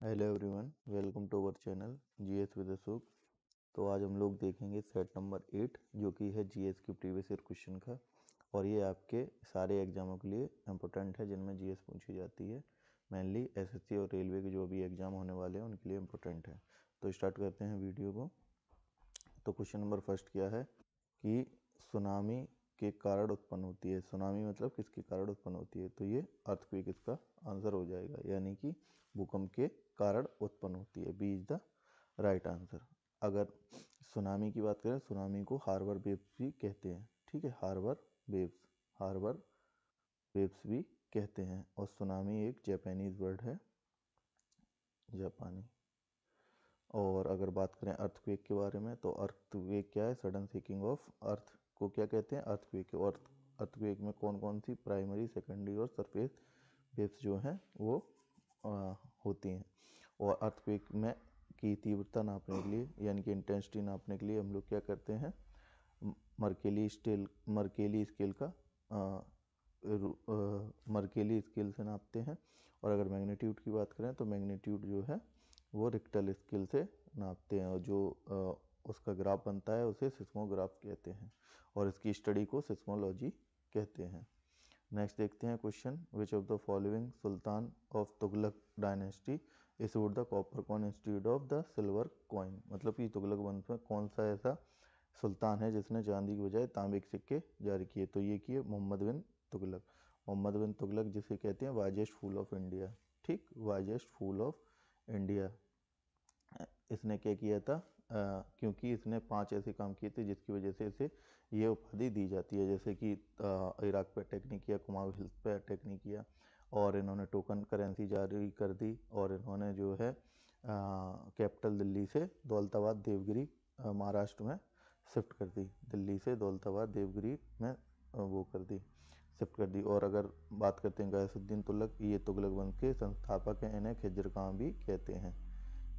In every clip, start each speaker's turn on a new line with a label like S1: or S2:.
S1: Hello everyone, welcome to our channel GS with Ashok. तो आज हम लोग देखेंगे सेट नंबर 8 जो कि है जीएस की प्रीवियस ईयर क्वेश्चन का। और ये आपके सारे एग्जामों के लिए इम्पोर्टेंट है जिनमें जीएस पूछी जाती है। मेनली एसएससी और रेलवे के जो भी एग्ज़ाम होने वाले हैं उनके लिए इम्पोर्टेंट है। तो स्टार्ट करते हैं वीडियो को। तो क्वेश्चन नंबर फर्स्ट क्या है कि सुनामी के कारण उत्पन्न होती है। सुनामी मतलब किसके कारण उत्पन्न होती है, तो ये अर्थक्वेक इसका आंसर हो जाएगा, यानी कि भूकंप के कारण उत्पन्न होती है। B is the right answer. अगर सुनामी की बात करें, सुनामी को हार्बर वेव्स भी कहते हैं। ठीक है, हार्बर वेव्स भी कहते हैं। और सुनामी एक जापानीज वर्ड है, जापानी। और अगर बात करें अर्थक्वेक के बारे में, तो अर्थक्वेक क्या है? सडन शेकिंग ऑफ अर्थ को क्या कहते हैं? अर्थक्वेक। और अर्थक्वेक में कौन कौन सी प्राइमरी, सेकेंडरी और सरफेस वेव्स जो हैं वो होती हैं। और अर्थक्वेक में की तीव्रता नापने के लिए, यानी कि इंटेंसिटी नापने के लिए हम लोग क्या करते हैं? मर्केली स्केल का मर्केली स्केल से नापते हैं। और अगर मैग्नीट्यूड की बात करें तो मैग्नीट्यूड जो है वो रिक्टर स्केल से नापते हैं। और जो उसका ग्राफ बनता है उसे सिस्मोग्राफ कहते हैं, और इसकी स्टडी को सिस्मोलॉजी कहते हैं। नेक्स्ट देखते हैं question, which of the following Sultan of Tughlaq dynasty issued the copper coin institute of the silver coin. मतलब कि तुगलक वंश में कौन सा ऐसा सुल्तान है जिसने चांदी की बजाय तांबे के सिक्के जारी किए? तो ये किए मोहम्मद बिन तुगलक। मोहम्मद बिन तुगलक जिसे कहते हैं वाइजेस्ट फूल ऑफ इंडिया। ठीक, वाइजेस्ट फूल ऑफ इंडिया। इसने क्या किया था? क्योंकि इसने 5 ऐसे काम किए थे जिसकी वजह से इसे ये उपाधि दी जाती है, जैसे कि इराक पे अटैक नहीं किया, कुमाऊं हिल्स पे अटैक नहीं किया, और इन्होंने टोकन करेंसी जारी कर दी, और इन्होंने जो है कैपिटल दिल्ली से दौलताबाद देवगिरी महाराष्ट्र में शिफ्ट कर दी। दिल्ली से दौलताबाद देवगिरी में वो कर दी, शिफ्ट कर दी। और अगर बात करते हैं गयासुद्दीन तुगलक, ये तुगलक वंश के संस्थापक हैं। इन्हें खिज्र खां भी कहते हैं,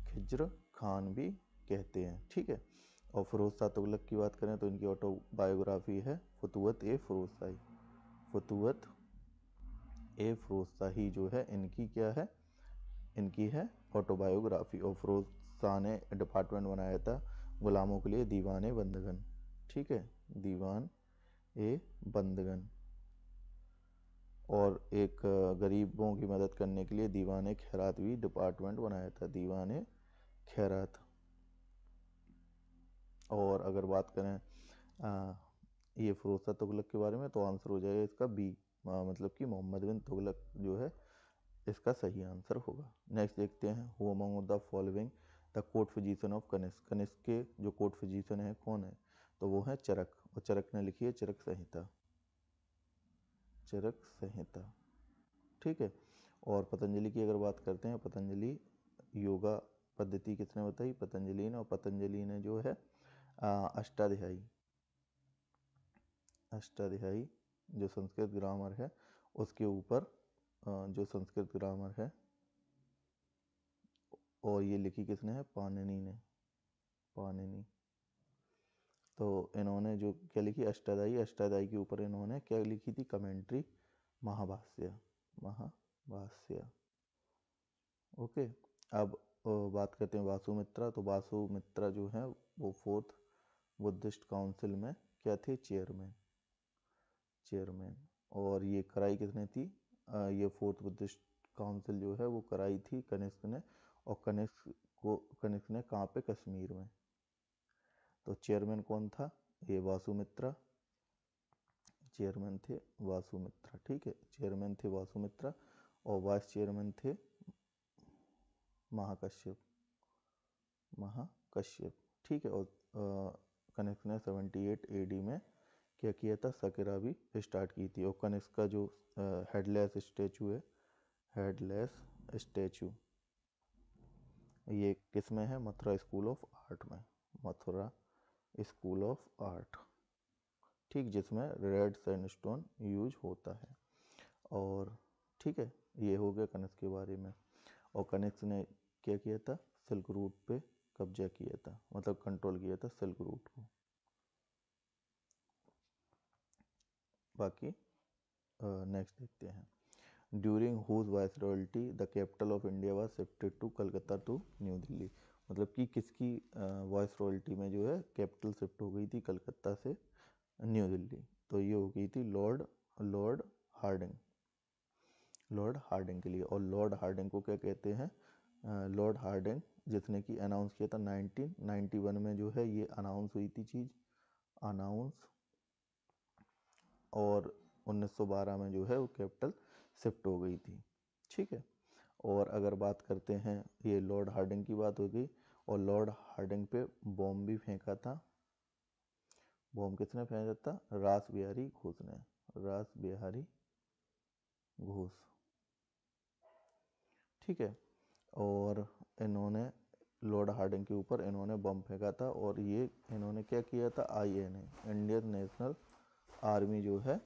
S1: खिज्र खान भी कहते हैं। ठीक है। और फिरोज शाह तुगलक की बात करें तो इनकी ऑटोबायोग्राफी है फतुवत ए फिरोजशाही। फतुवत ए फिरोजशाही जो है इनकी क्या है? इनकी है ऑटोबायोग्राफी। और फिरोज शाह ने डिपार्टमेंट बनाया था गुलामों के लिए, दीवान ए बंदगन। ठीक है, दीवान ए बंदगन। और एक गरीबों की मदद करने के लिए दीवान ए खैरात भी डिपार्टमेंट बनाया था, दीवान ए खैरात। और अगर बात करें ये फिरोज शाह तुगलक के बारे में, तो आंसर हो जाएगा इसका बी, मतलब कि मोहम्मद बिन तुगलक जो है इसका सही आंसर होगा। नेक्स्ट देखते हैं, who among the following the court physician of Kanishka. Kanishka के जो कोर्ट फिजिशियन है कौन है? तो वो है चरक। और चरक ने लिखी है चरक संहिता, चरक संहिता। ठीक है। और पतंजलि की अगर बात करते हैं, पतंजलि योगा पद्धति किसने बताई? पतंजलि ने। और पतंजलि ने जो है अष्टाध्यायी, अष्टाध्यायी जो संस्कृत ग्रामर है उसके ऊपर जो संस्कृत ग्रामर है, और ये लिखी किसने है? पाणिनि ने, पाणिनि। तो इन्होंने जो क्या लिखी? अष्टाध्यायी। अष्टाध्यायी के ऊपर इन्होंने क्या लिखी थी? कमेंट्री, महाभाष्य, महाभाष्य। ओके। अब बात करते हैं वासुमित्रा। तो वासुमित्रा जो है वो 4th बुद्धिस्ट काउंसिल में क्या थे? Chairman, chairman. और ये कराई किसने थी? ये 4th बुद्धिस्ट काउंसिल जो है वो कराई थी कनिष्क ने। और कनिष्क ने कहाँ पे? कश्मीर में। तो चेयरमैन कौन था? ये वासुमित्रा, चेयरमैन थे वासुमित्रा। ठीक है, चेयरमैन थे वासुमित्रा, और वाइस चेयरमैन थे महाकश्यप, महाकश्यप। ठीक है। और कनिष्क ने 78 AD में क्या किया था? सकेरा भी स्टार्ट की थी। और कनिष्क का जो हेडलेस स्टैचू है, हेडलेस स्टैचू, ये किस में है? मथुरा स्कूल ऑफ आर्ट में, मथुरा स्कूल ऑफ आर्ट। ठीक, जिसमें रेड सैंडस्टोन यूज होता है। और ठीक है, ये हो गया कनिष्क के बारे में। और कनिष्क ने क्या किया था? सिल्क रूट पे कब्जा किया था, मतलब कंट्रोल किया था सिल्क रूट को। बाकी नेक्स्ट देखते हैं, during whose viceroyalty the capital of India was shifted to Calcutta to New Delhi. मतलब कि किसकी वाइसरॉयल्टी में जो है कैपिटल शिफ्ट हो गई थी कलकत्ता से न्यू दिल्ली? तो ये हो गई थी Lord Lord Hardinge, Lord Hardinge के लिए। और लॉर्ड हार्डिंग को क्या कहते हैं? लॉर्ड हार्डिंग जिसने कि अनाउंस किया था 1991 में जो है ये अनाउंस हुई थी चीज़, अनाउंस, और 1912 में जो है वो कैपिटल शिफ्ट हो गई थी। ठीक है। और अगर बात करते हैं, ये लॉर्ड हार्डिंग की बात हो गई, और लॉर्ड हार्डिंग पे बॉम्ब भी फेंका था। बॉम्ब किसने फेंका था? रास बिहारी घोष ने, रास बिहारी घोष। ठीक है। और इन्होंने लॉर्ड हार्डिंग के ऊपर इन्होंने बम फेंका था, और ये इन्होंने क्या किया था? INA, इंडियन नेशनल आर्मी जो है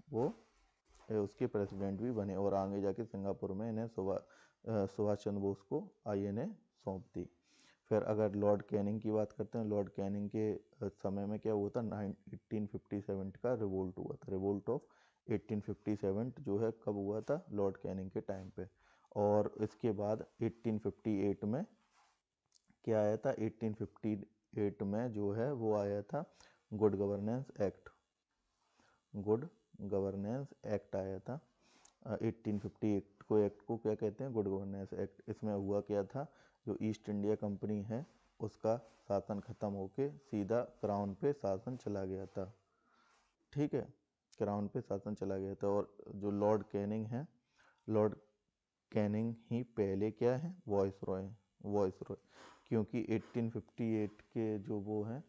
S1: वो उसके प्रेसिडेंट भी बने, और आगे जाके सिंगापुर में इन्हें सुभाष चंद्र बोस को INA सौंप दी। फिर अगर लॉर्ड कैनिंग की बात करते हैं, लॉर्ड कैनिंग के समय में क्या हुआ था? 1857 का रिवोल्ट हुआ था। रिवोल्ट ऑफ 1857 जो है कब हुआ था? लॉर्ड कैनिंग के टाइम पे। और इसके बाद 1858 में क्या आया था? 1858 में जो है वो आया था good governance act, good governance act आया था 1858 को। एक्ट को क्या कहते हैं? Good governance act. इसमें हुआ क्या था? जो ईस्ट इंडिया कंपनी है उसका शासन खत्म होके सीधा क्राउन पे शासन चला गया था। ठीक है, क्राउन पे शासन चला गया था। और जो लॉर्ड कैनिंग है, लॉर्ड कैनिंग ही पहले क्या है? Voice Roy, voice Roy. क्योंकि 1858 के जो वो हैं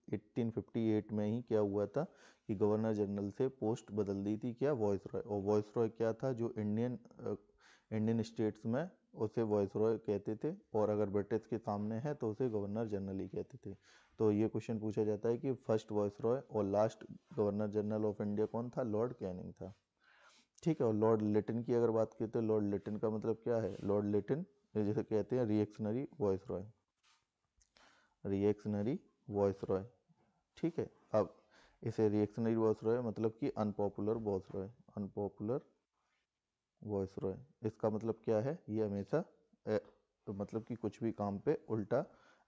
S1: 1858 में ही क्या हुआ था कि गवर्नर जनरल से पोस्ट बदल दी थी क्या? वॉइस रॉय। और वॉइस रॉय क्या था? जो इंडियन स्टेट्स में उसे वॉइस रॉय कहते थे, और अगर ब्रिटिश के सामने है तो उसे गवर्नर जनरल ही कहते थे। तो ये क्वेश्चन पूछा जाता है कि फर्स्ट वॉइस रॉय और last governor general of India कौन था? लॉर्ड कैनिंग था। ठीक है। और लॉर्ड लिटन की अगर बात की तो लॉर्ड लिटन का मतलब क्या है? लॉर्ड लिटन जैसे कहते हैं reactionary voice Roy, reactionary voice Roy. ठीक है। अब इसे रिएक्शनरी वॉइस रॉय मतलब कि unpopular voice Roy, unpopular voice Roy. इसका मतलब क्या है? ये हमेशा मतलब कि कुछ भी काम पे उल्टा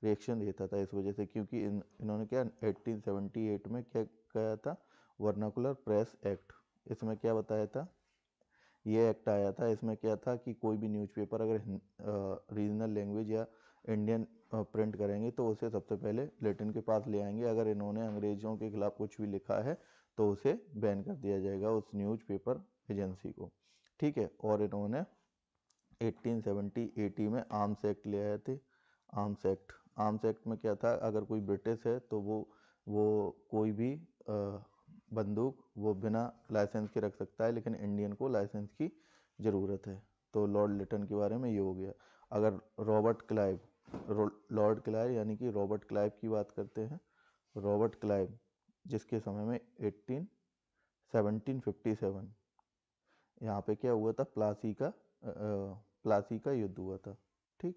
S1: रिएक्शन देता था इस वजह से, क्योंकि इन्होंने क्या 1878 में क्या किया था? Vernacular press act. इसमें क्या बताया था? ये एक्ट आया था, इसमें क्या था कि कोई भी न्यूज़पेपर अगर रीजनल लैंग्वेज या इंडियन प्रिंट करेंगे तो उसे सबसे पहले लिटन के पास ले आएंगे। अगर इन्होंने अंग्रेजों के खिलाफ कुछ भी लिखा है तो उसे बैन कर दिया जाएगा उस न्यूज़पेपर एजेंसी को। ठीक है। और इन्होंने 1870-80 में आर्म्स एक्ट ले आए थे। आर्म्स एक्ट, आर्म्स एक्ट में क्या था? अगर कोई ब्रिटिश है तो वो कोई भी बंदूक वो बिना लाइसेंस के रख सकता है, लेकिन इंडियन को लाइसेंस की ज़रूरत है। तो लॉर्ड लिटन के बारे में ये हो गया। अगर रॉबर्ट क्लाइव, लॉर्ड क्लाइव यानी कि रॉबर्ट क्लाइव की बात करते हैं, रॉबर्ट क्लाइव जिसके समय में 1757 यहाँ पे क्या हुआ था? प्लासी का युद्ध हुआ था। ठीक,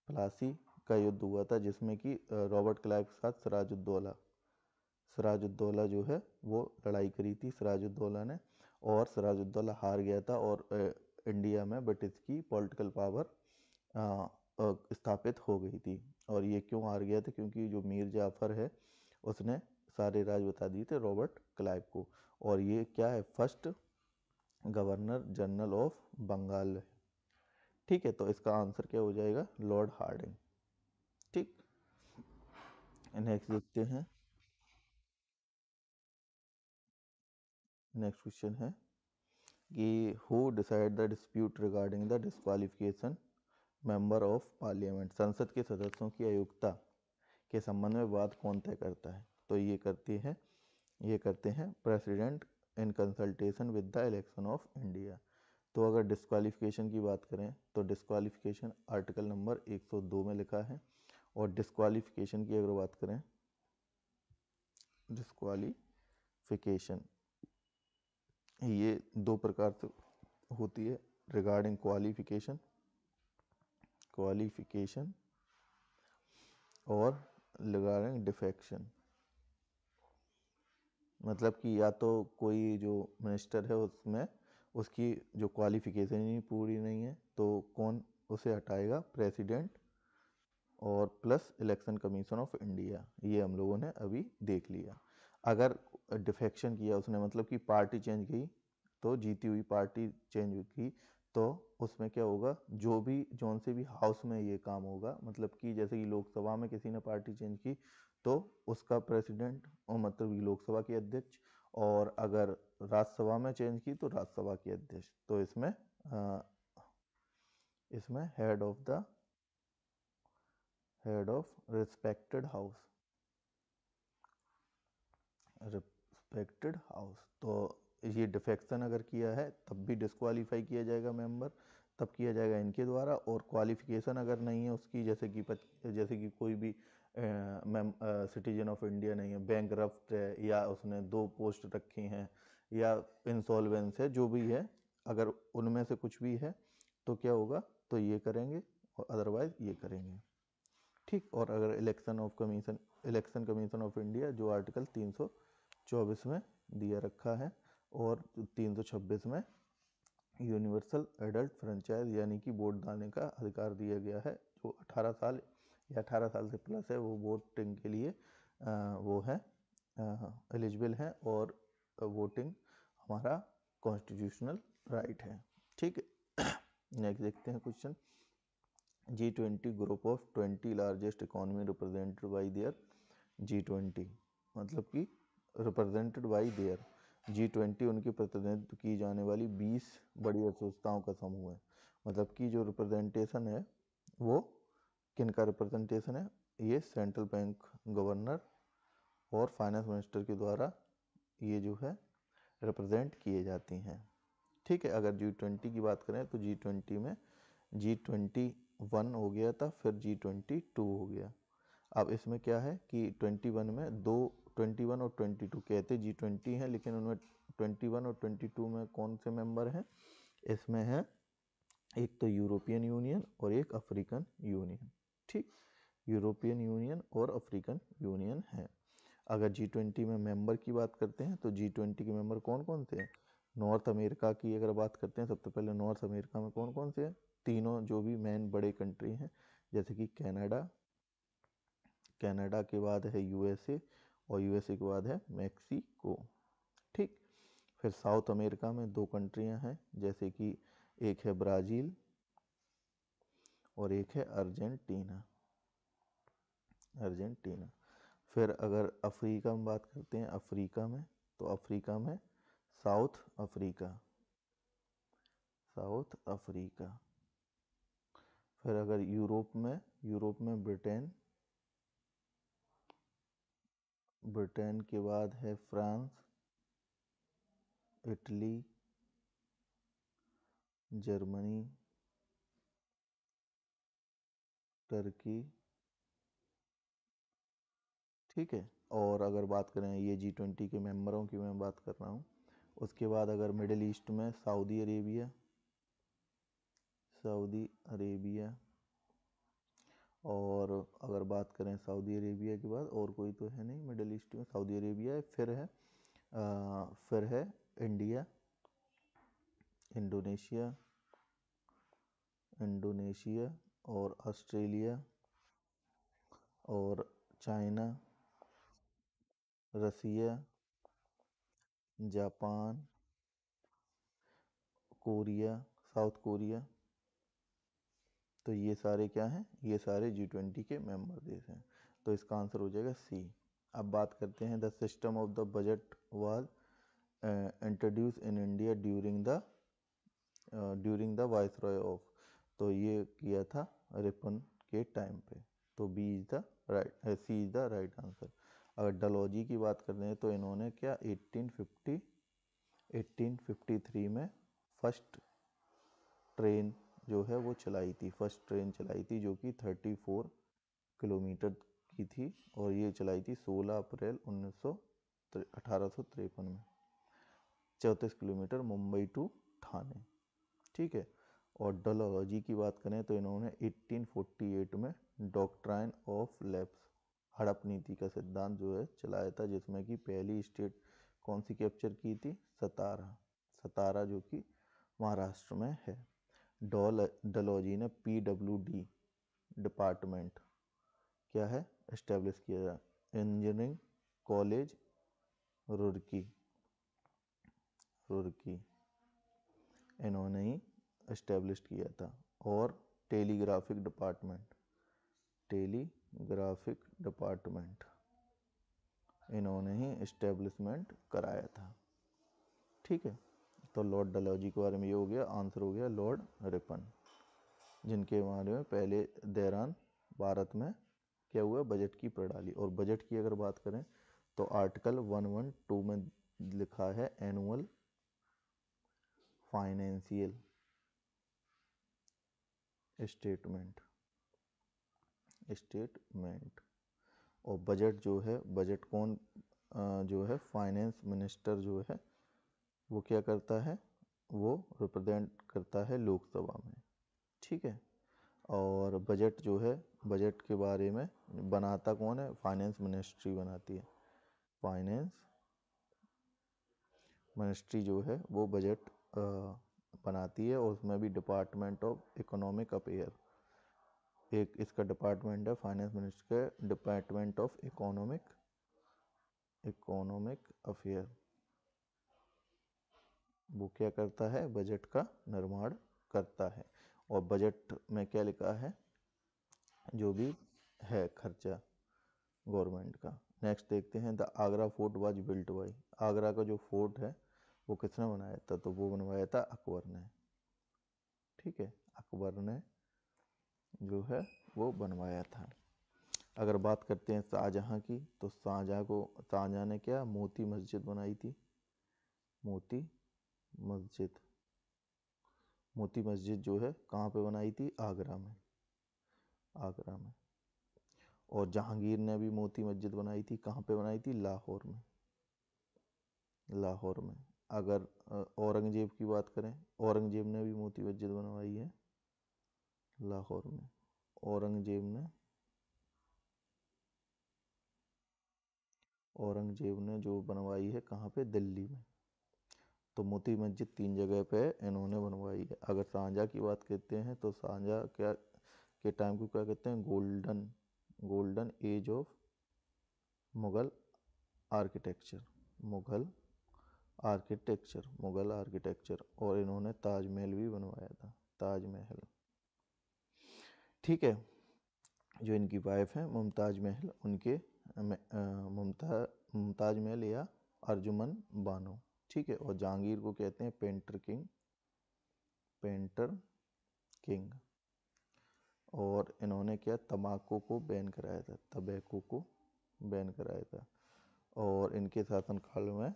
S1: प्लासी का युद्ध हुआ था जिसमें कि रॉबर्ट क्लाइव के साथ सिराजुद्दौला, सिराजुद्दौला जो है वो लड़ाई करी थी सिराजुद्दौला ने, और सिराजुद्दौला हार गया था, और इंडिया में ब्रिटिश की पॉलिटिकल पावर स्थापित हो गई थी। और ये क्यों हार गया था? क्योंकि जो मीर जाफर है उसने सारे राज बता दिए थे रॉबर्ट क्लाइव को। और ये क्या है? First governor general of Bengal है। ठीक है। तो इसका आंसर क्या हो जाएगा? Lord Hardinge. ठीक, नेक्स्ट देखते हैं। नेक्स्ट क्वेश्चन है कि who decide the dispute regarding the disqualification member of parliament. संसद के सदस्यों की अयोग्यता के संबंध में बात कौन तय करता है? तो ये करते हैं president in consultation with the election of India. तो अगर डिस्क्वालिफिकेशन की बात करें तो डिस्क्वालिफिकेशन आर्टिकल नंबर 102 में लिखा है। और डिस्क्वालिफिकेशन की अगर बात करें, डिस्क्वालिफिकेशन ये दो प्रकार से होती है, रिगार्डिंग क्वालिफिकेशन, क्वालिफिकेशन और रिगार्डिंग डिफेक्शन, मतलब कि या तो कोई जो मिनिस्टर है उसमें उसकी जो क्वालिफिकेशन ही पूरी नहीं है तो कौन उसे हटाएगा, प्रेसिडेंट और plus election commission of India, ये हम लोगों ने अभी देख लिया। अगर डिफेक्शन किया उसने, मतलब कि पार्टी चेंज की, तो जीती हुई पार्टी चेंज की, तो उसमें क्या होगा, जो भी जौन से भी हाउस में ये काम होगा, मतलब कि जैसे कि लोकसभा में किसी ने पार्टी चेंज की तो उसका प्रेसिडेंट और मतलब कि लोकसभा के अध्यक्ष, और अगर राज्यसभा में चेंज की तो राज्यसभा के अध्यक्ष। तो इसमें हेड ऑफ रिस्पेक्टेड हाउस। तो ये डिफेक्शन अगर किया है तब भी डिस्क्वालीफाई किया जाएगा मेंबर, तब किया जाएगा इनके द्वारा। और क्वालिफिकेशन अगर नहीं है उसकी, जैसे कि कोई भी सिटीजन ऑफ इंडिया नहीं है, बैंकरप्ट है, या उसने 2 पोस्ट रखी हैं, या इंसॉल्वेंस है, जो भी है, अगर उनमें से कुछ भी है तो क्या होगा, तो ये करेंगे, और अदरवाइज ये करेंगे। ठीक। और अगर इलेक्शन कमीशन ऑफ इंडिया जो आर्टिकल 324 में दिया रखा है, और 326 में यूनिवर्सल एडल्ट फ्रेंचाइज यानी कि वोट डालने का अधिकार दिया गया है। जो 18 साल या 18 साल से प्लस है वो वोटिंग के लिए वो है एलिजिबल है, और वोटिंग हमारा कॉन्स्टिट्यूशनल राइट है। ठीक है। नेक्स्ट देखते हैं question. G20 group of 20 largest economy represented by there G20, मतलब कि रिप्रेजेंटेड बाय देयर G20 उनकी प्रतिनिधित्व की जाने वाली 20 बड़ी अर्थव्यवस्थाओं का समूह है। मतलब कि जो रिप्रेजेंटेशन है वो किनका रिप्रेजेंटेशन है, ये सेंट्रल बैंक गवर्नर और फाइनेंस मिनिस्टर के द्वारा ये जो है रिप्रेजेंट किए जाती हैं। ठीक है। अगर G20 की बात करें तो G20 में G21 हो गया था, फिर G22 हो गया। अब इसमें क्या है कि 21 में 21 और 22 कहते G20 हैं, लेकिन उनमें 21 और 22 में कौन से मेंबर हैं, इसमें है एक तो यूरोपियन यूनियन और एक अफ्रीकन यूनियन। ठीक। यूरोपियन यूनियन और अफ्रीकन यूनियन है। अगर G20 में मेंबर की बात करते हैं तो G20 के मेंबर कौन कौन से हैं। नॉर्थ अमेरिका की अगर बात करते हैं, सबसे पहले नॉर्थ अमेरिका में कौन कौन से हैं, तीनों जो भी मेन बड़े कंट्री हैं, जैसे कि कनाडा के बाद है यूएसए, और यूएसए के बाद है मैक्सिको। ठीक। फिर साउथ अमेरिका में 2 कंट्रियां हैं, जैसे कि एक है ब्राज़ील और एक है अर्जेंटीना। फिर अगर अफ्रीका में बात करते हैं, अफ्रीका में तो अफ्रीका में साउथ अफ्रीका। फिर अगर यूरोप में ब्रिटेन के बाद है फ्रांस, इटली, जर्मनी, टर्की। ठीक है। और अगर बात करें ये G20 के मेंबरों की मैं बात कर रहा हूँ, उसके बाद अगर मिडिल ईस्ट में सऊदी अरेबिया, और अगर बात करें सऊदी अरेबिया के बाद और कोई तो है नहीं मिडिल ईस्ट में, सऊदी अरेबिया है। फिर है इंडिया, इंडोनेशिया और ऑस्ट्रेलिया और चाइना, रसिया, जापान, कोरिया, साउथ कोरिया। तो ये सारे क्या हैं, ये सारे G20 के मेंबर देश हैं। तो इसका आंसर हो जाएगा सी। अब बात करते हैं the system of the budget was introduce in India during the viceroy of, तो ये किया था रिपन के टाइम पे। तो सी इज द राइट आंसर। अगर डलहौजी की बात करते हैं तो इन्होंने क्या 1853 में फर्स्ट ट्रेन जो है वो चलाई थी, जो कि 34 किलोमीटर की थी, और ये चलाई थी 16 अप्रैल 1853 में, 34 किलोमीटर, मुंबई टू ठाणे। ठीक है। और डलहौजी की बात करें तो इन्होंने 1848 में डॉक्ट्राइन ऑफ लैप्स, हड़प नीति का सिद्धांत जो है चलाया था, जिसमें कि पहली स्टेट कौन सी कैप्चर की थी? सतारा, सतारा जो कि महाराष्ट्र में है। डलहौजी ने PWD डिपार्टमेंट क्या है इस्टेब्लिश किया, इंजीनियरिंग कॉलेज रुड़की, रुड़की इन्होंने ही इस्टेब्लिश किया था। और टेलीग्राफिक डिपार्टमेंट, टेलीग्राफिक डिपार्टमेंट इन्होंने ही इस्टेब्लिशमेंट कराया था। ठीक है, तो लॉर्ड डलहौजी के बारे में ये हो गया। आंसर हो गया लॉर्ड रिपन, जिनके बारे में पहले दौरान भारत में क्या हुआ, बजट की प्रणाली। और बजट की अगर बात करें तो आर्टिकल 112 में लिखा है एनुअल फाइनेंशियल स्टेटमेंट, स्टेटमेंट। और बजट जो है, बजट कौन जो है फाइनेंस मिनिस्टर जो है वो क्या करता है, वो रिप्रेजेंट करता है लोकसभा में। ठीक है, और बजट जो है, बजट के बारे में बनाता कौन है, फाइनेंस मिनिस्ट्री बनाती है। फाइनेंस मिनिस्ट्री जो है वो बजट बनाती है, और उसमें भी डिपार्टमेंट ऑफ इकोनॉमिक अफेयर, एक इसका डिपार्टमेंट है फाइनेंस मिनिस्ट्री का, डिपार्टमेंट ऑफ इकोनॉमिक अफेयर। वो क्या करता है, बजट का निर्माण करता है। और बजट में क्या लिखा है, जो भी है खर्चा गवर्नमेंट का। नेक्स्ट देखते हैं, the Agra fort was built by, Agra का जो फोर्ट है वो किसने बनाया था, तो वो बनवाया था अकबर ने। ठीक है, अकबर ने जो है वो बनवाया था। अगर बात करते हैं शाहजहाँ की, तो शाहजहाँ ने क्या, मोती मस्जिद बनाई थी, मोती मस्जिद। मोती मस्जिद जो है कहाँ पे बनाई थी, आगरा में, आगरा में। और जहांगीर ने भी मोती मस्जिद बनाई थी, कहाँ पे बनाई थी, लाहौर में, लाहौर में। अगर औरंगजेब की बात करें, औरंगजेब ने भी मोती मस्जिद बनवाई है लाहौर में। औरंगजेब ने जो बनवाई है कहाँ पे, दिल्ली में। तो मोती मस्जिद 3 जगह पे इन्होंने बनवाई है। अगर शाहजहाँ की बात करते हैं तो शाहजहाँ क्या के टाइम को क्या कहते हैं, golden age of Mughal architecture, Mughal architecture. और इन्होंने ताजमहल भी बनवाया था, ताजमहल। ठीक है, जो इनकी वाइफ है मुमताज महल, उनके मुमताज महल या अर्जुमन बानो। ठीक है, और जहांगीर को कहते हैं पेंटर किंग। और इन्होंने क्या, तंबाकू को बैन कराया था, तंबाकू को बैन कराया था। और इनके शासनकाल में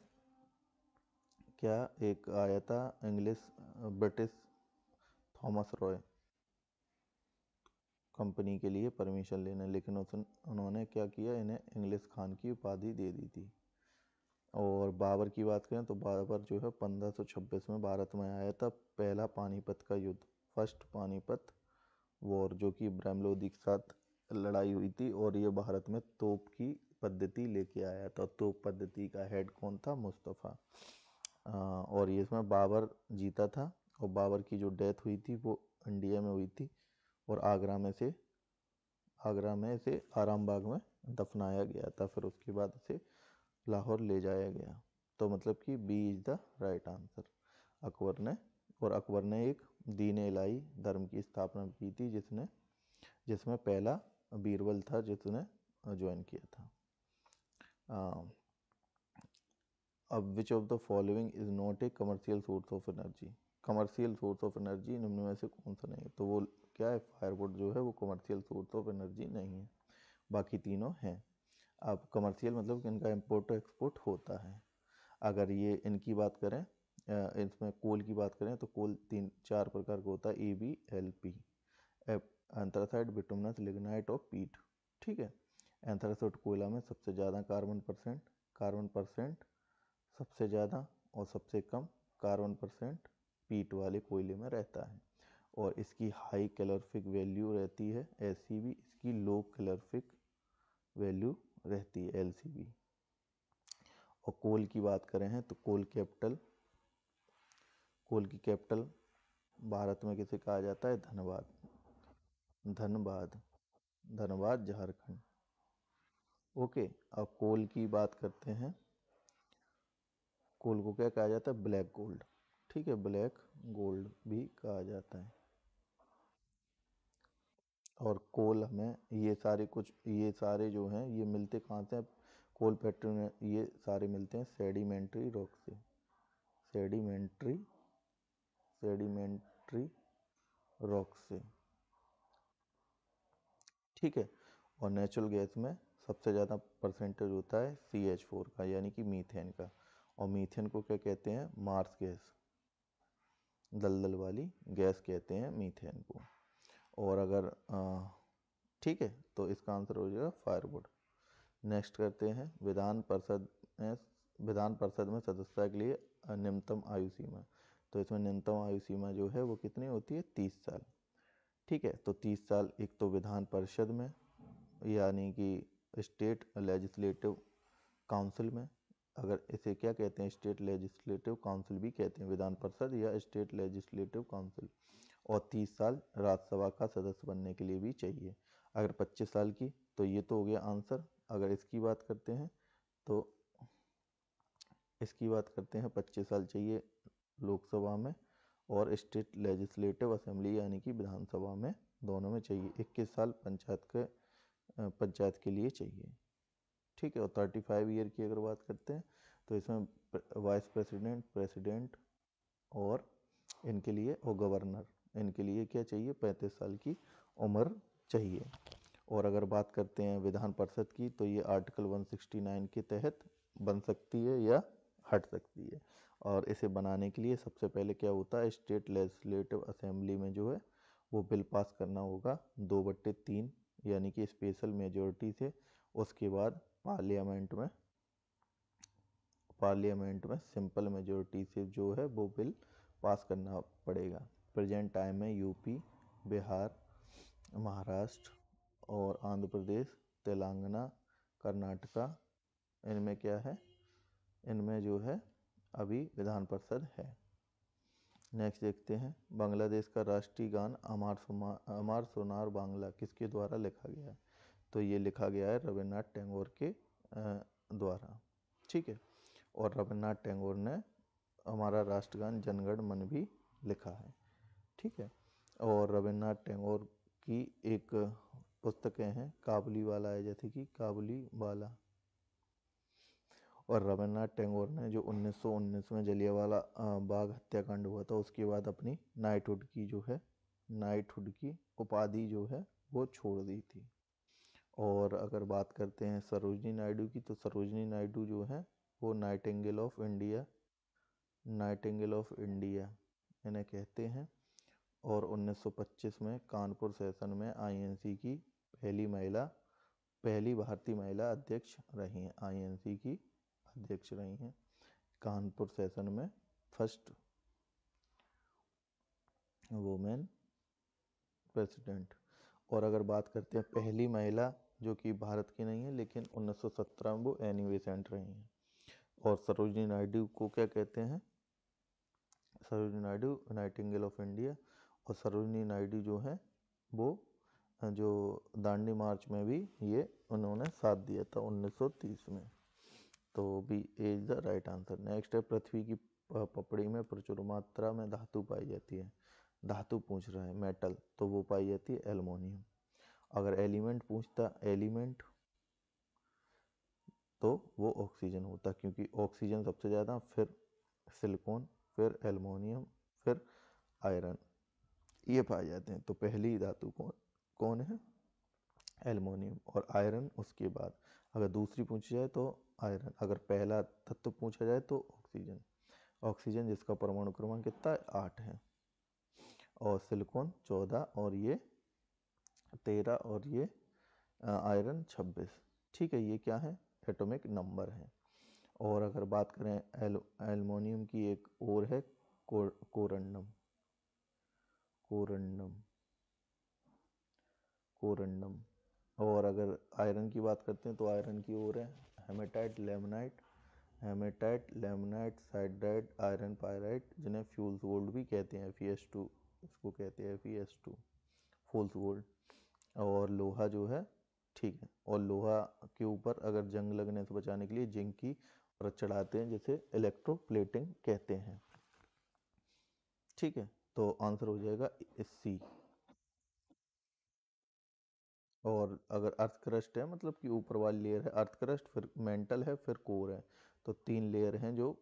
S1: क्या एक आया था ब्रिटिश थॉमस रॉय कंपनी के लिए परमिशन लेने, लेकिन उन्होंने क्या किया, इन्हें इंग्लिश खान की उपाधि दे दी थी। और बाबर की बात करें तो बाबर जो है 1526 में भारत में आया था। पहला पानीपत का युद्ध, फर्स्ट पानीपत वॉर, जो कि इब्राहिम लोदी के साथ लड़ाई हुई थी। और ये भारत में तोप की पद्धति लेके आया था। तोप पद्धति का हेड कौन था, मुस्तफ़ा। और ये इसमें बाबर जीता था। और बाबर की जो डेथ हुई थी वो इंडिया में हुई थी, और आगरा में इसे आराम बाग में दफनाया गया था। फिर उसके बाद इसे लाहौर ले जाया गया। तो मतलब कि B is the right answer. Akbar ने एक दीन इलाही धर्म की स्थापना की थी, जिसमें पहला बीरबल था जिसने ज्वाइन किया था। अब which of the following is not a commercial source of energy, commercial source of energy निम्न में से कौन सा नहीं है, तो वो क्या है, फायरवुड जो है वो कमर्शियल सोर्स ऑफ एनर्जी नहीं है, बाकी तीनों हैं। अब कमर्शियल मतलब कि इनका इम्पोर्ट एक्सपोर्ट होता है। अगर ये इनकी बात करें, इसमें कोल की बात करें तो कोल 3-4 प्रकार का होता है, ABLP, एंथ्रासाइट, बिटुमिनस, लिग्नाइट और पीट। ठीक है, एंथ्रासाइट कोयला में सबसे ज़्यादा कार्बन परसेंट सबसे ज़्यादा, और सबसे कम कार्बन परसेंट पीट वाले कोयले में रहता है। और इसकी हाई कैलोरीफिक वैल्यू रहती है SCB, इसकी लो कैलोरीफिक वैल्यू रहती है LCB। और कोल की बात करें हैं तो कोल की कैपिटल भारत में किसे कहा जाता है? धनबाद। धनबाद, धनबाद झारखंड। ओके, अब कोल की बात करते हैं। कोल को क्या कहा जाता है? Black gold. ठीक है, ब्लैक गोल्ड भी कहा जाता है। और कोल हमें ये सारे जो हैं ये मिलते कहाँ से? कोल पेट्रोल ये सारे मिलते हैं सेडिमेंट्री रॉक से। सेडिमेंट्री रॉक से। ठीक है। और नेचुरल गैस में सबसे ज़्यादा परसेंटेज होता है CH4 का, यानी कि मीथेन का। और मीथेन को क्या कहते हैं? मार्स गैस, दलदल वाली गैस कहते हैं मीथेन को। और अगर ठीक है, तो इसका आंसर हो जाएगा फायरवुड। नेक्स्ट करते हैं विधान परिषद में सदस्यता के लिए न्यूनतम आयु सीमा। तो इसमें न्यूनतम आयु सीमा जो है वो कितनी होती है? 30 साल। ठीक है, तो 30 साल एक तो विधान परिषद में, यानी कि स्टेट लेजिस्लेटिव काउंसिल में। अगर इसे क्या कहते हैं? स्टेट लेजिस्लेटिव काउंसिल भी कहते हैं, विधान परिषद या स्टेट लेजिस्लेटिव काउंसिल। और 30 साल राज्यसभा का सदस्य बनने के लिए भी चाहिए। अगर 25 साल की, तो ये तो हो गया आंसर। अगर इसकी बात करते हैं तो 25 साल चाहिए लोकसभा में, और स्टेट लेजिस्लेटिव असेंबली यानी कि विधानसभा में, दोनों में चाहिए 21 साल पंचायत के लिए चाहिए। ठीक है, और 35 ईयर की अगर बात करते हैं तो इसमें वाइस प्रेसिडेंट, प्रेसिडेंट और इनके लिए, और गवर्नर, इनके लिए क्या चाहिए? 35 साल की उम्र चाहिए। और अगर बात करते हैं विधान परिषद की, तो ये आर्टिकल 169 के तहत बन सकती है या हट सकती है। और इसे बनाने के लिए सबसे पहले क्या होता है? स्टेट लेजिस्लेटिव असेंबली में जो है वो बिल पास करना होगा 2/3 यानी कि स्पेशल मेजोरिटी से। उसके बाद पार्लियामेंट में सिंपल मेजोरिटी से जो है वो बिल पास करना पड़ेगा। प्रेजेंट टाइम में यूपी, बिहार, महाराष्ट्र और आंध्र प्रदेश, तेलंगाना, कर्नाटका, इनमें क्या है? इनमें जो है अभी विधान परिषद है। नेक्स्ट देखते हैं, बांग्लादेश का राष्ट्रीय गान अमार सोनार बांग्ला किसके द्वारा लिखा गया है? तो ये लिखा गया है रविन्द्रनाथ टैगोर के द्वारा। ठीक है, और रविन्द्रनाथ टैगोर ने हमारा राष्ट्रगान जनगण मन भी लिखा है। ठीक है, और रविन्द्रनाथ टैगोर की एक पुस्तकें हैं, काबुली वाला है, जैसे कि काबुली वाला। और रविन्द्रनाथ टैगोर ने जो 1919 में जलियांवाला बाग हत्याकांड हुआ था, उसके बाद अपनी नाइटहुड की उपाधि जो है वो छोड़ दी थी। और अगर बात करते हैं सरोजिनी नायडू की, तो सरोजिनी नायडू जो है वो नाइटिंगेल ऑफ इंडिया इन्हें कहते हैं। और 1925 में कानपुर सेशन में INC की पहली भारतीय महिला अध्यक्ष रही हैं। INC की अध्यक्ष रही हैं कानपुर सेशन में, फर्स्ट वुमेन प्रेसिडेंट। और अगर बात करते हैं पहली महिला जो कि भारत की नहीं है, लेकिन 1917 में वो एनी बेसेंट रही हैं। और सरोजिनी नायडू को क्या कहते हैं? Sarojini Naidu Nightingale of India. और सरोजिनी नायडू जो है वो जो दांडी मार्च में भी ये उन्होंने साथ दिया था 1930 में। तो B is the right answer. Next है, पृथ्वी की पपड़ी में प्रचुर मात्रा में धातु पाई जाती है। धातु पूछ रहा है, मेटल, तो वो पाई जाती है एल्युमिनियम। अगर एलिमेंट पूछता एलिमेंट तो वो ऑक्सीजन होता, क्योंकि ऑक्सीजन सबसे ज़्यादा, फिर सिलिकॉन, फिर एल्युमिनियम, फिर आयरन, ये पाए जाते हैं। तो पहली धातु कौन है? एल्युमिनियम। और आयरन उसके बाद। अगर दूसरी पूछी जाए तो आयरन। अगर पहला तत्व पूछा जाए तो ऑक्सीजन जिसका परमाणु क्रमांक कितना है? 8 है। और सिलिकॉन 14, और ये 13, और ये आयरन 26। ठीक है, ये क्या है? एटॉमिक नंबर है। और अगर बात करें एल्युमिनियम की, एक और है कोरंडम। और अगर आयरन की बात करते हैं तो आयरन की और है हेमेटाइट, लेमनाइट, हेमेटाइट, लेमनाइट, साइड्राइट, आयरन पायराइट, जिन्हें फ्यूल्स गोल्ड भी कहते हैं, Fe2, इसको कहते हैं Fe2 फूल्स गोल्ड। और लोहा जो है, ठीक है, और लोहा के ऊपर अगर जंग लगने से बचाने के लिए जिंक की परत चढ़ाते हैं, जिसे इलेक्ट्रोप्लेटिंग कहते हैं। ठीक है, तो आंसर हो जाएगा सी। और अगर अर्थ क्रस्ट है, मतलब कि ऊपर वाली लेयर है अर्थ क्रस्ट, फिर मेंटल है, फिर कोर है, तो 3 लेयर हैं जो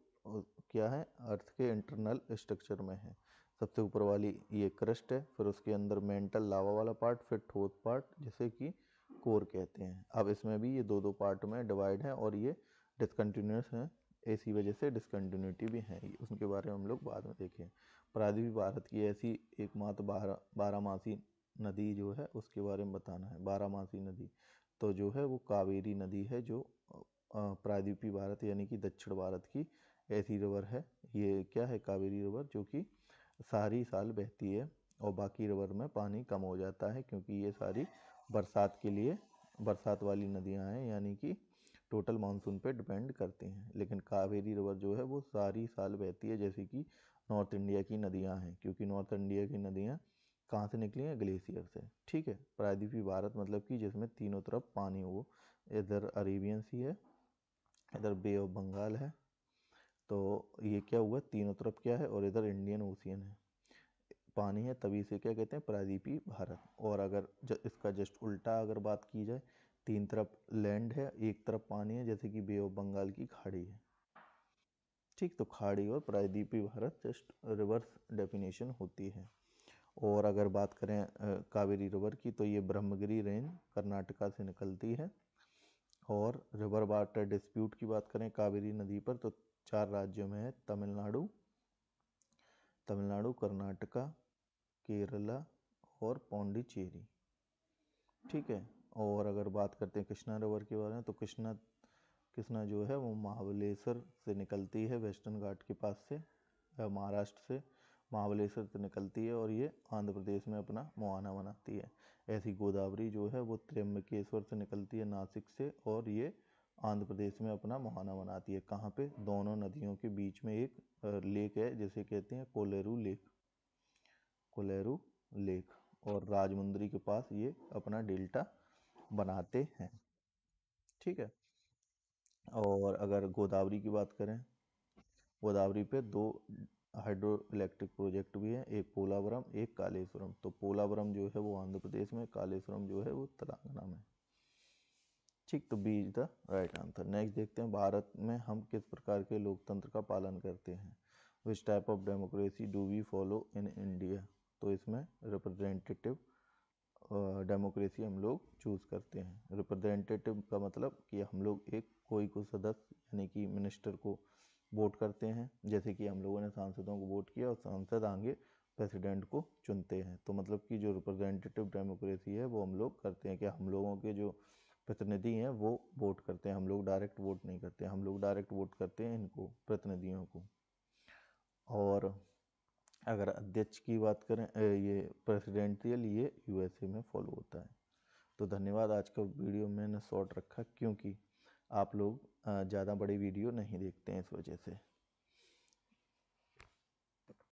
S1: क्या है, अर्थ के इंटरनल स्ट्रक्चर में है। सबसे ऊपर वाली ये क्रस्ट है, फिर उसके अंदर मेंटल लावा वाला पार्ट, फिर ठोस पार्ट जिसे कि कोर कहते हैं। अब इसमें भी ये दो दो पार्ट में डिवाइड है और ये डिसकंटिन्यूस है, इसी वजह से डिसकंटिन्यूटी भी है, उसके बारे में हम लोग बाद में देखें। प्रायद्वीपीय भारत की ऐसी एकमात्र बारहमासी नदी जो है उसके बारे में बताना है। बारहमासी नदी तो जो है वो कावेरी नदी है, जो प्रायद्वीपीय भारत यानी कि दक्षिण भारत की ऐसी रिवर है। ये क्या है, कावेरी रिवर, जो कि सारी साल बहती है और बाकी रिवर में पानी कम हो जाता है, क्योंकि ये सारी बरसात के लिए, बरसात वाली नदियां हैं, यानी कि टोटल मानसून पे डिपेंड करती हैं। लेकिन कावेरी रिवर जो है वो सारी साल बहती है, जैसे कि नॉर्थ इंडिया की नदियां हैं, क्योंकि नॉर्थ इंडिया की नदियां कहाँ से निकली हैं, ग्लेशियर से। ठीक है, प्रायद्वीपीय भारत मतलब कि जिसमें तीनों तरफ पानी हो, इधर अरेबियन सी है, इधर बे ऑफ बंगाल है, तो ये क्या हुआ, तीनों तरफ क्या है, और इधर इंडियन ओशियन है, पानी है, तभी से क्या कहते हैं, प्रायद्वीपीय भारत। और अगर इसका जस्ट उल्टा अगर बात की जाए, तीन तरफ लैंड है, एक तरफ पानी है, जैसे कि बे ऑफ बंगाल की खाड़ी है। ठीक, तो खाड़ी और प्रायद्वीपीय भारत जस्ट रिवर्स डेफिनेशन होती है। और अगर बात करें कावेरी रिवर की, तो ये ब्रह्मगिरी रेंज कर्नाटका से निकलती है। और रिवर वाटर डिस्प्यूट की बात करें कावेरी नदी पर, तो 4 राज्यों में है, तमिलनाडु, कर्नाटका, केरला और पौंडीचेरी। ठीक है, और अगर बात करते हैं कृष्णा रिवर के बारे में, तो कृष्णा जो है वो महाबलेश्वर से निकलती है, वेस्टर्न घाट के पास से, महाराष्ट्र से महाबलेश्वर से निकलती है और ये आंध्र प्रदेश में अपना मुहाना बनाती है। ऐसी गोदावरी जो है वो त्र्यंबकेश्वर से निकलती है, नासिक से, और ये आंध्र प्रदेश में अपना मुहाना बनाती है। कहाँ पे, दोनों नदियों के बीच में एक लेक है, जिसे कहते हैं कोलेरू लेक, कोलेरू लेक, और राजमुंदरी के पास ये अपना डेल्टा बनाते हैं। ठीक है, और अगर गोदावरी की बात करें, गोदावरी पे 2 हाइड्रो इलेक्ट्रिक प्रोजेक्ट भी हैं, एक पोलावरम, एक कालेश्वरम। तो पोलावरम जो है वो आंध्र प्रदेश में, कालेश्वरम जो है वो तेलंगाना में। ठीक, तो B is the right answer. Next देखते हैं, भारत में हम किस प्रकार के लोकतंत्र का पालन करते हैं। Which type of democracy do we follow in India. तो इसमें रिप्रेजेंटेटिव डेमोक्रेसी हम लोग चूज़ करते हैं। रिप्रेजेंटेटिव का मतलब कि हम लोग एक कोई को सदस्य यानी कि मिनिस्टर को वोट करते हैं, जैसे कि हम लोगों ने सांसदों को वोट किया और सांसद आगे प्रेसिडेंट को चुनते हैं। तो मतलब कि जो रिप्रेजेंटेटिव डेमोक्रेसी है वो हम लोग करते हैं, कि हम लोगों के जो प्रतिनिधि हैं वो वोट करते हैं, हम लोग डायरेक्ट वोट नहीं करते, हम लोग डायरेक्ट वोट करते हैं इनको, प्रतिनिधियों को। और अगर अध्यक्ष की बात करें, ये प्रेसिडेंटियल, ये यूएसए में फॉलो होता है। तो धन्यवाद। आज का वीडियो मैंने शॉर्ट रखा क्योंकि आप लोग ज़्यादा बड़ी वीडियो नहीं देखते हैं, इस वजह से।